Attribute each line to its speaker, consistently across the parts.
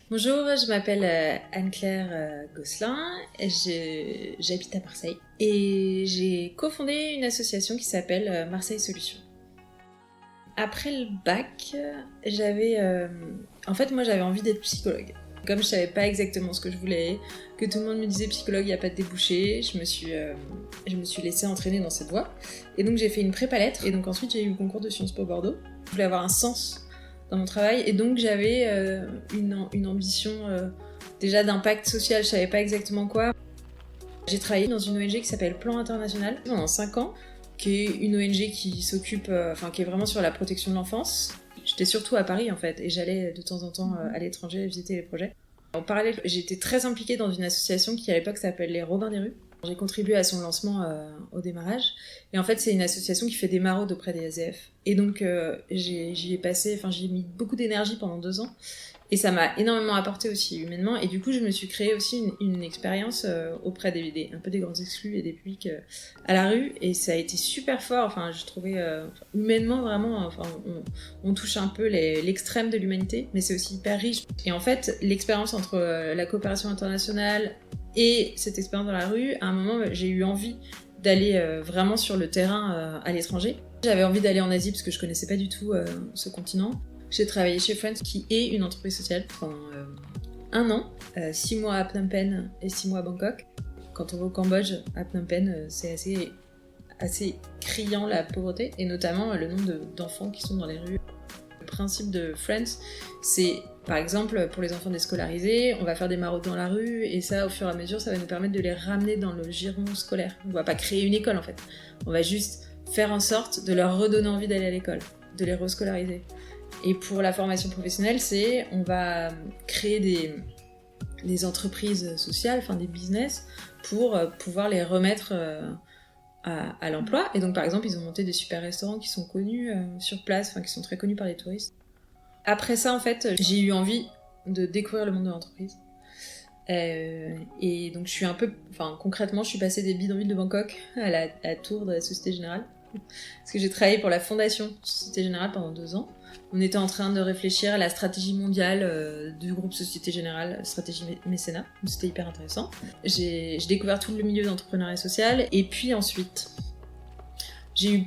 Speaker 1: Bonjour, je m'appelle Anne-Claire Gosselin, j'habite à Marseille et j'ai cofondé une association qui s'appelle Marseille Solutions. Après le bac, moi j'avais envie d'être psychologue. Comme je savais pas exactement ce que je voulais, que tout le monde me disait psychologue, il n'y a pas de débouché, je me suis laissée entraîner dans cette voie. Et donc j'ai fait une prépa lettres et donc ensuite j'ai eu le concours de Sciences Po Bordeaux. Je voulais avoir un sens dans mon travail et donc j'avais une ambition déjà d'impact social, je savais pas exactement quoi. J'ai travaillé dans une ONG qui s'appelle Plan International pendant 5 ans, qui est une ONG qui s'occupe, qui est vraiment sur la protection de l'enfance. J'étais surtout à Paris en fait, et j'allais de temps en temps à l'étranger visiter les projets. En parallèle, j'étais très impliquée dans une association qui à l'époque s'appelle les Robins des rues. J'ai contribué à son lancement au démarrage. Et en fait, c'est une association qui fait des maraudes auprès des SDF. Et donc, j'y ai mis beaucoup d'énergie pendant 2 ans. Et ça m'a énormément apporté aussi humainement. Et du coup, je me suis créé aussi une expérience auprès un peu des grands exclus et des publics à la rue. Et ça a été super fort. Enfin, je trouvais humainement vraiment. On touche un peu l'extrême de l'humanité, mais c'est aussi hyper riche. Et en fait, l'expérience entre la coopération internationale et cette expérience dans la rue, à un moment, j'ai eu envie d'aller vraiment sur le terrain à l'étranger. J'avais envie d'aller en Asie parce que je connaissais pas du tout ce continent. J'ai travaillé chez Friends, qui est une entreprise sociale, pendant 1 an, 6 mois à Phnom Penh et 6 mois à Bangkok. Quand on va au Cambodge, à Phnom Penh, c'est assez criant la pauvreté, et notamment le nombre d'enfants qui sont dans les rues. Le principe de Friends, c'est par exemple pour les enfants déscolarisés, on va faire des maraudes dans la rue, et ça, au fur et à mesure, ça va nous permettre de les ramener dans le giron scolaire. On va pas créer une école en fait, on va juste faire en sorte de leur redonner envie d'aller à l'école, de les rescolariser. Et pour la formation professionnelle, on va créer des entreprises sociales, enfin des business, pour pouvoir les remettre à l'emploi. Et donc par exemple, ils ont monté des super restaurants qui sont connus sur place, qui sont très connus par les touristes. Après ça, en fait, j'ai eu envie de découvrir le monde de l'entreprise. Et donc concrètement, je suis passée des bidonvilles de Bangkok à la tour de la Société Générale. Parce que j'ai travaillé pour la fondation Société Générale pendant 2 ans. On était en train de réfléchir à la stratégie mondiale du groupe Société Générale, stratégie mécénat. C'était hyper intéressant. J'ai découvert tout le milieu d'entrepreneuriat social. Et puis ensuite, j'ai eu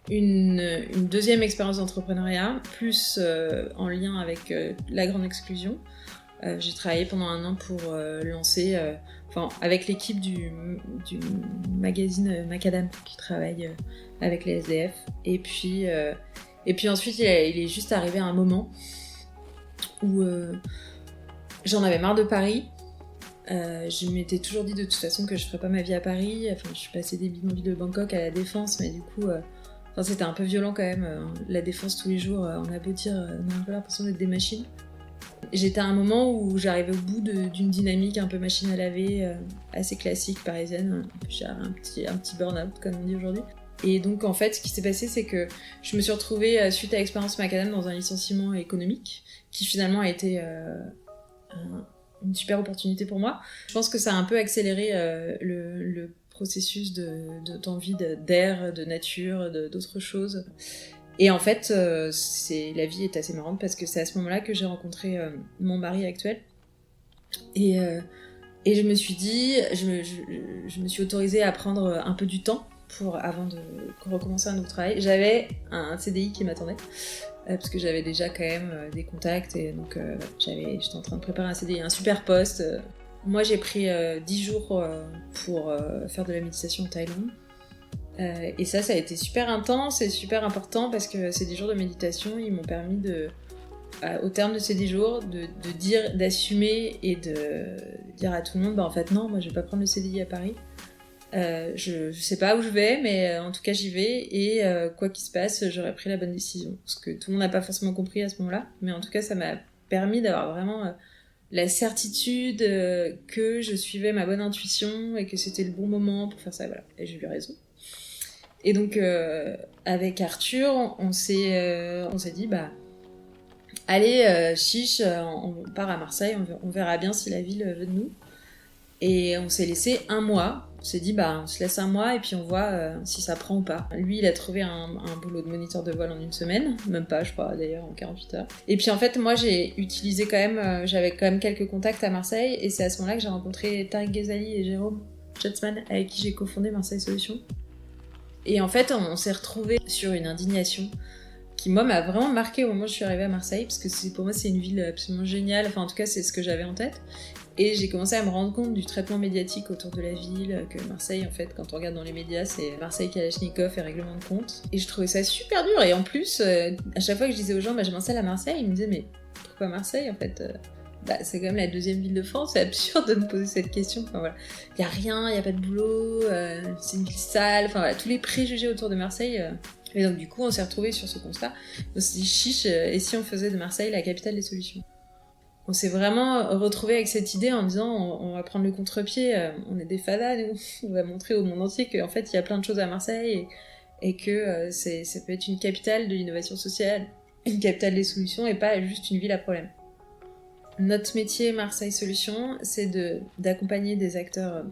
Speaker 1: une deuxième expérience d'entrepreneuriat, plus en lien avec la grande exclusion. J'ai travaillé pendant 1 an pour lancer, avec l'équipe du magazine Macadam qui travaille avec les SDF. Et puis ensuite, il est juste arrivé un moment où j'en avais marre de Paris. Je m'étais toujours dit de toute façon que je ferais pas ma vie à Paris. Enfin, je suis passée des bidonvilles de Bangkok à la Défense, mais du coup, c'était un peu violent quand même. La Défense tous les jours, on a beau dire, on a un peu l'impression d'être des machines. J'étais à un moment où j'arrivais au bout d'une dynamique un peu machine à laver, assez classique parisienne. J'ai un petit burn-out, comme on dit aujourd'hui. Et donc en fait, ce qui s'est passé, c'est que je me suis retrouvée, suite à l'expérience Macadam, dans un licenciement économique, qui finalement a été une super opportunité pour moi. Je pense que ça a un peu accéléré le processus d'envie d'air, de nature, d'autres choses. Et en fait, la vie est assez marrante parce que c'est à ce moment-là que j'ai rencontré mon mari actuel. Et je me suis dit, je me suis autorisée à prendre un peu du temps avant de recommencer un nouveau travail. J'avais un CDI qui m'attendait, parce que j'avais déjà quand même des contacts, et donc j'étais en train de préparer un CDI, un super poste. Moi, j'ai pris 10 jours pour faire de la méditation en Thaïlande. Et ça a été super intense et super important, parce que ces 10 jours de méditation, ils m'ont permis au terme de ces 10 jours, d'assumer et de dire à tout le monde, en fait non, moi je vais pas prendre le CDI à Paris. Je sais pas où je vais, mais en tout cas j'y vais, et quoi qu'il se passe, j'aurais pris la bonne décision. Ce que tout le monde n'a pas forcément compris à ce moment-là, mais en tout cas ça m'a permis d'avoir vraiment la certitude que je suivais ma bonne intuition et que c'était le bon moment pour faire ça, voilà. Et j'ai eu raison. Et donc, avec Arthur, on s'est dit, allez, chiche, on part à Marseille, on verra bien si la ville veut de nous. Et on s'est laissé 1 mois On s'est dit, on se laisse un mois et puis on voit si ça prend ou pas. Lui, il a trouvé un boulot de moniteur de vol en 1 semaine, même pas, je crois, d'ailleurs, en 48 heures. Et puis en fait, moi, j'ai utilisé j'avais quand même quelques contacts à Marseille, et c'est à ce moment-là que j'ai rencontré Tariq Ghezali et Jérôme Schatzman, avec qui j'ai cofondé Marseille Solutions. Et en fait, on s'est retrouvés sur une indignation qui, moi, m'a vraiment marqué au moment où je suis arrivée à Marseille, parce que pour moi, c'est une ville absolument géniale, enfin, en tout cas, c'est ce que j'avais en tête. Et j'ai commencé à me rendre compte du traitement médiatique autour de la ville, que Marseille, en fait, quand on regarde dans les médias, c'est Marseille Kalachnikov et règlement de compte. Et je trouvais ça super dur. Et en plus, à chaque fois que je disais aux gens, je m'installe à Marseille, ils me disaient, mais pourquoi Marseille, en fait c'est quand même la 2e ville de France, c'est absurde de me poser cette question. Enfin voilà, il y a rien, il y a pas de boulot, c'est une ville sale, enfin voilà, tous les préjugés autour de Marseille. Et donc du coup, on s'est retrouvés sur ce constat. On s'est dit, chiche, et si on faisait de Marseille la capitale des solutions? On s'est vraiment retrouvé avec cette idée en disant on va prendre le contre-pied, on est des fadas, nous, on va montrer au monde entier qu'en fait il y a plein de choses à Marseille et que ça peut être une capitale de l'innovation sociale, une capitale des solutions et pas juste une ville à problème. Notre métier Marseille Solutions, c'est d'accompagner des acteurs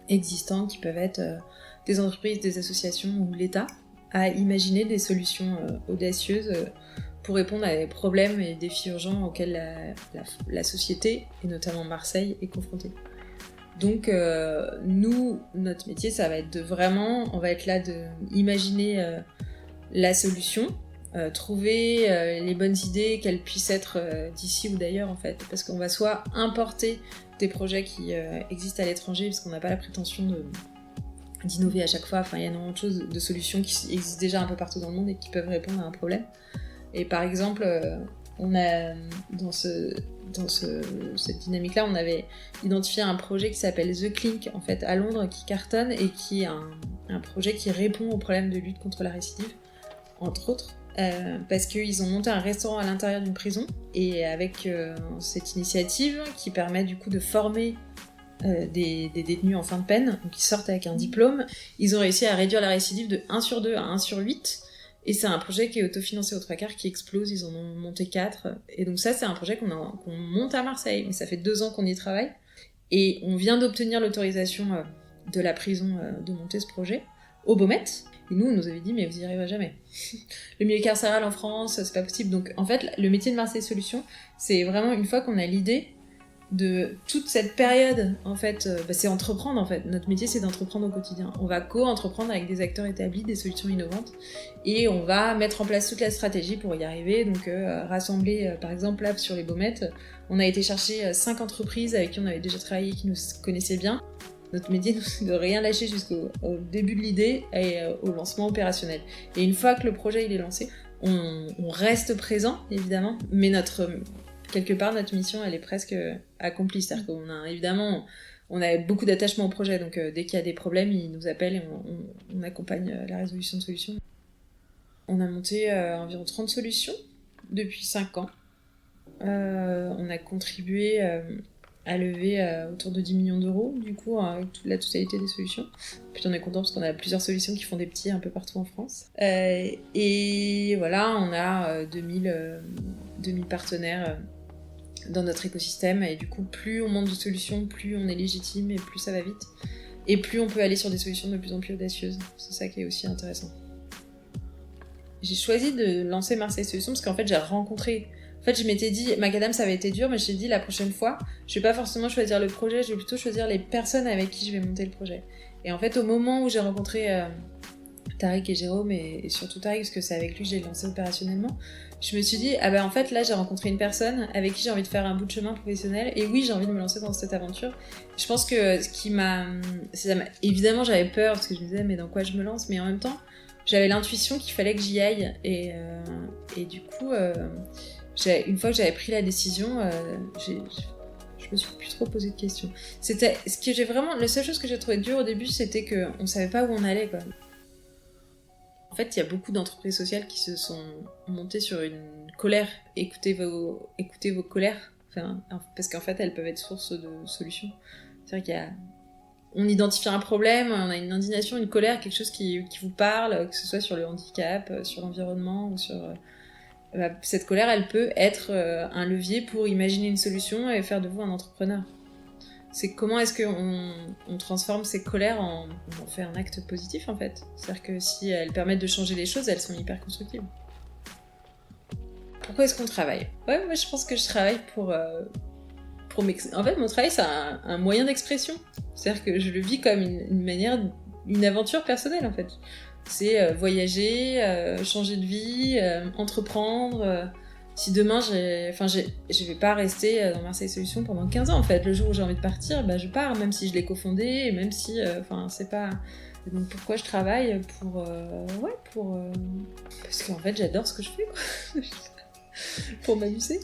Speaker 1: existants qui peuvent être des entreprises, des associations ou l'État à imaginer des solutions audacieuses pour répondre à des problèmes et défis urgents auxquels la société, et notamment Marseille, est confrontée. Donc nous, notre métier, ça va être on va être là d'imaginer la solution, trouver les bonnes idées, qu'elles puissent être d'ici ou d'ailleurs en fait, parce qu'on va soit importer des projets qui existent à l'étranger, parce qu'on n'a pas la prétention d'innover à chaque fois, enfin il y a énormément de choses, de solutions qui existent déjà un peu partout dans le monde et qui peuvent répondre à un problème. Et par exemple, on a dans cette dynamique-là, on avait identifié un projet qui s'appelle The Clink, en fait, à Londres, qui cartonne et qui est un projet qui répond aux problèmes de lutte contre la récidive, entre autres, parce qu'ils ont monté un restaurant à l'intérieur d'une prison, et avec cette initiative qui permet du coup de former des détenus en fin de peine, donc ils sortent avec un diplôme, ils ont réussi à réduire la récidive de 1 sur 2 à 1 sur 8, et c'est un projet qui est autofinancé aux 3/4, qui explose, ils en ont monté 4. Et donc ça, c'est un projet qu'on monte à Marseille, mais ça fait 2 ans qu'on y travaille. Et on vient d'obtenir l'autorisation de la prison de monter ce projet, au Beaumet. Et nous, on nous avait dit, mais vous y arriverez jamais. Le milieu carcéral en France, c'est pas possible. Donc en fait, le métier de Marseille Solutions, c'est vraiment une fois qu'on a l'idée de toute cette période, en fait, c'est entreprendre, en fait. Notre métier, c'est d'entreprendre au quotidien. On va co-entreprendre avec des acteurs établis, des solutions innovantes, et on va mettre en place toute la stratégie pour y arriver. Donc, rassembler, par exemple, là, sur les Baumettes, on a été chercher 5 entreprises avec qui on avait déjà travaillé, qui nous connaissaient bien. Notre métier, c'est de rien lâcher jusqu'au début de l'idée et au lancement opérationnel. Et une fois que le projet il est lancé, on reste présent, évidemment, mais quelque part, notre mission, elle est presque accomplie. C'est-à-dire qu'on a, évidemment, on a beaucoup d'attachement au projet, donc dès qu'il y a des problèmes, ils nous appellent et on accompagne la résolution de solutions. On a monté environ 30 solutions depuis 5 ans. On a contribué à lever autour de 10 millions d'euros, du coup, avec la totalité des solutions. Puis on est content parce qu'on a plusieurs solutions qui font des petits un peu partout en France. Et voilà, on a 2000 partenaires dans notre écosystème, et du coup, plus on monte de solutions, plus on est légitime et plus ça va vite. Et plus on peut aller sur des solutions de plus en plus audacieuses. C'est ça qui est aussi intéressant. J'ai choisi de lancer Marseille Solutions parce qu'en fait, j'ai rencontré... En fait, je m'étais dit, macadam, ça avait été dur, mais je t'ai dit, la prochaine fois, je vais pas forcément choisir le projet, je vais plutôt choisir les personnes avec qui je vais monter le projet. Et en fait, au moment où j'ai rencontré Tariq et Jérôme, et surtout Tariq, parce que c'est avec lui que j'ai lancé opérationnellement, je me suis dit, en fait, là, j'ai rencontré une personne avec qui j'ai envie de faire un bout de chemin professionnel, et oui, j'ai envie de me lancer dans cette aventure. Je pense que ce qui m'a... Évidemment, j'avais peur, parce que je me disais, mais dans quoi je me lance? Mais en même temps, j'avais l'intuition qu'il fallait que j'y aille, et du coup... une fois que j'avais pris la décision, je me suis plus trop posé de questions. La seule chose que j'ai trouvé dure au début, c'était qu'on savait pas où on allait, quoi. En fait, il y a beaucoup d'entreprises sociales qui se sont montées sur une colère. Écoutez vos colères, parce qu'en fait, elles peuvent être source de solutions. C'est-à-dire on identifie un problème, on a une indignation, une colère, quelque chose qui vous parle, que ce soit sur le handicap, sur l'environnement ou sur... cette colère, elle peut être un levier pour imaginer une solution et faire de vous un entrepreneur. C'est comment est-ce qu'on transforme ces colères en fait un acte positif, en fait. C'est-à-dire que si elles permettent de changer les choses, elles sont hyper constructives. Pourquoi est-ce qu'on travaille? Ouais, moi je pense que je travaille pour en fait, mon travail, c'est un moyen d'expression. C'est-à-dire que je le vis comme une aventure personnelle, en fait. C'est voyager, changer de vie, entreprendre. Si demain, je vais pas rester dans Marseille Solutions pendant 15 ans, en fait. Le jour où j'ai envie de partir, je pars, même si je l'ai cofondé, et même si, c'est pas... Et donc pourquoi je travaille? Parce qu'en fait, j'adore ce que je fais, quoi. Pour m'amuser.